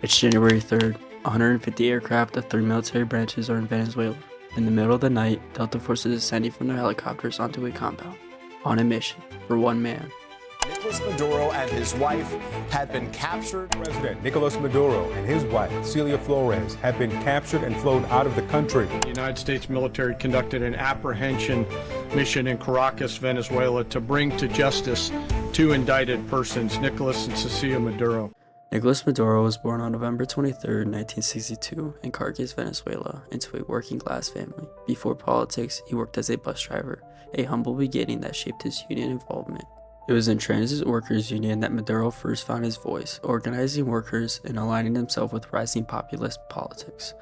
It's January 3rd. 150 aircraft of 3 military branches are in Venezuela. In the middle of the night, Delta forces descending from their helicopters onto a compound, on a mission for one man. Nicolás Maduro and his wife had been captured. President Nicolás Maduro and his wife, Celia Flores, have been captured and flown out of the country. The United States military conducted an apprehension mission in Caracas, Venezuela, to bring to justice two indicted persons, Nicolás and Cecilia Maduro. Nicolás Maduro was born on November 23, 1962, in Caracas, Venezuela, into a working-class family. Before politics, he worked as a bus driver, a humble beginning that shaped his union involvement. It was in Transit Workers Union that Maduro first found his voice, organizing workers and aligning himself with rising populist politics.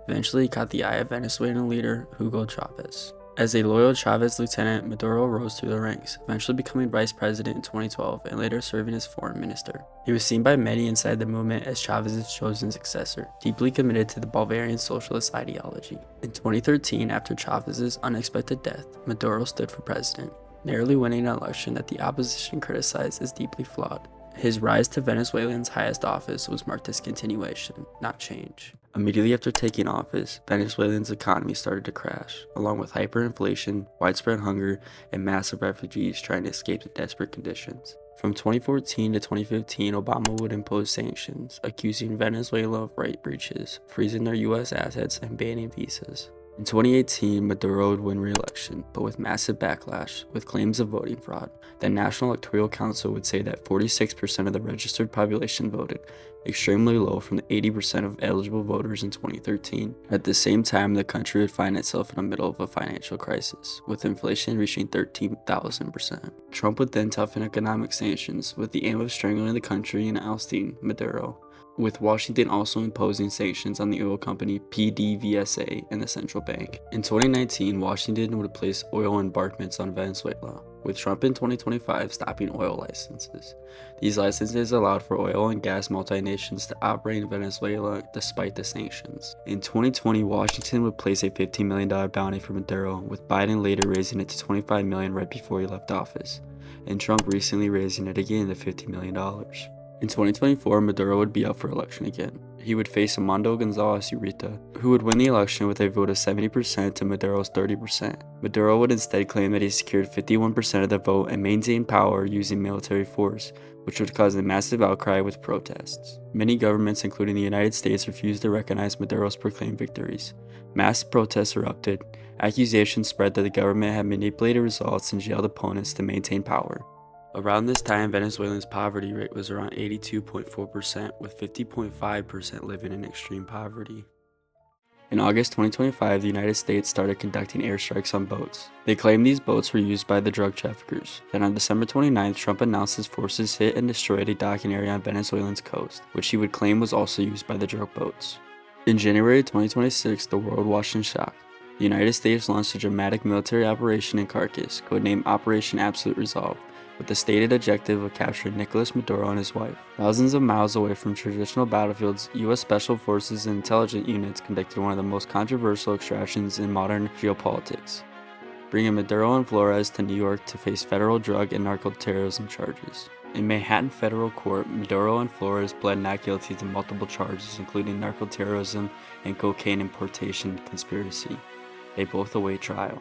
Eventually, he caught the eye of Venezuelan leader Hugo Chávez. As a loyal Chavez lieutenant, Maduro rose through the ranks, eventually becoming vice president in 2012 and later serving as foreign minister. He was seen by many inside the movement as Chavez's chosen successor, deeply committed to the Bolivarian socialist ideology. In 2013, after Chavez's unexpected death, Maduro stood for president, narrowly winning an election that the opposition criticized as deeply flawed. His rise to Venezuelans' highest office was marked as continuation, not change. Immediately after taking office, Venezuelans' economy started to crash, along with hyperinflation, widespread hunger, and massive refugees trying to escape the desperate conditions. From 2014 to 2015, Obama would impose sanctions, accusing Venezuela of right breaches, freezing their U.S. assets, and banning visas. In 2018, Maduro would win re-election, but with massive backlash, with claims of voting fraud. The National Electoral Council would say that 46% of the registered population voted, extremely low from the 80% of eligible voters in 2013. At the same time, the country would find itself in the middle of a financial crisis, with inflation reaching 13,000%. Trump would then toughen economic sanctions, with the aim of strangling the country and ousting Maduro, with Washington also imposing sanctions on the oil company PDVSA and the central bank. In 2019, Washington would place oil embargoes on Venezuela, with Trump in 2025 stopping oil licenses. These licenses allowed for oil and gas multinations to operate in Venezuela despite the sanctions. In 2020, Washington would place a $15 million bounty for Maduro, with Biden later raising it to $25 million right before he left office, and Trump recently raising it again to $50 million. In 2024, Maduro would be up for election again. He would face Armando Gonzalez Urita, who would win the election with a vote of 70% to Maduro's 30%. Maduro would instead claim that he secured 51% of the vote and maintained power using military force, which would cause a massive outcry with protests. Many governments, including the United States, refused to recognize Maduro's proclaimed victories. Mass protests erupted. Accusations spread that the government had manipulated results and jailed opponents to maintain power. Around this time, Venezuelans' poverty rate was around 82.4%, with 50.5% living in extreme poverty. In August 2025, the United States started conducting airstrikes on boats. They claimed these boats were used by the drug traffickers. Then on December 29th, Trump announced his forces hit and destroyed a docking area on Venezuelan's coast, which he would claim was also used by the drug boats. In January 2026, the world watched in shock. The United States launched a dramatic military operation in Caracas, codenamed Operation Absolute Resolve, with the stated objective of capturing Nicolás Maduro and his wife. Thousands of miles away from traditional battlefields, U.S. Special Forces and intelligence units conducted one of the most controversial extractions in modern geopolitics, bringing Maduro and Flores to New York to face federal drug and narco-terrorism charges. In Manhattan federal court, Maduro and Flores pled not guilty to multiple charges, including narco-terrorism and cocaine importation conspiracy. They both await trial.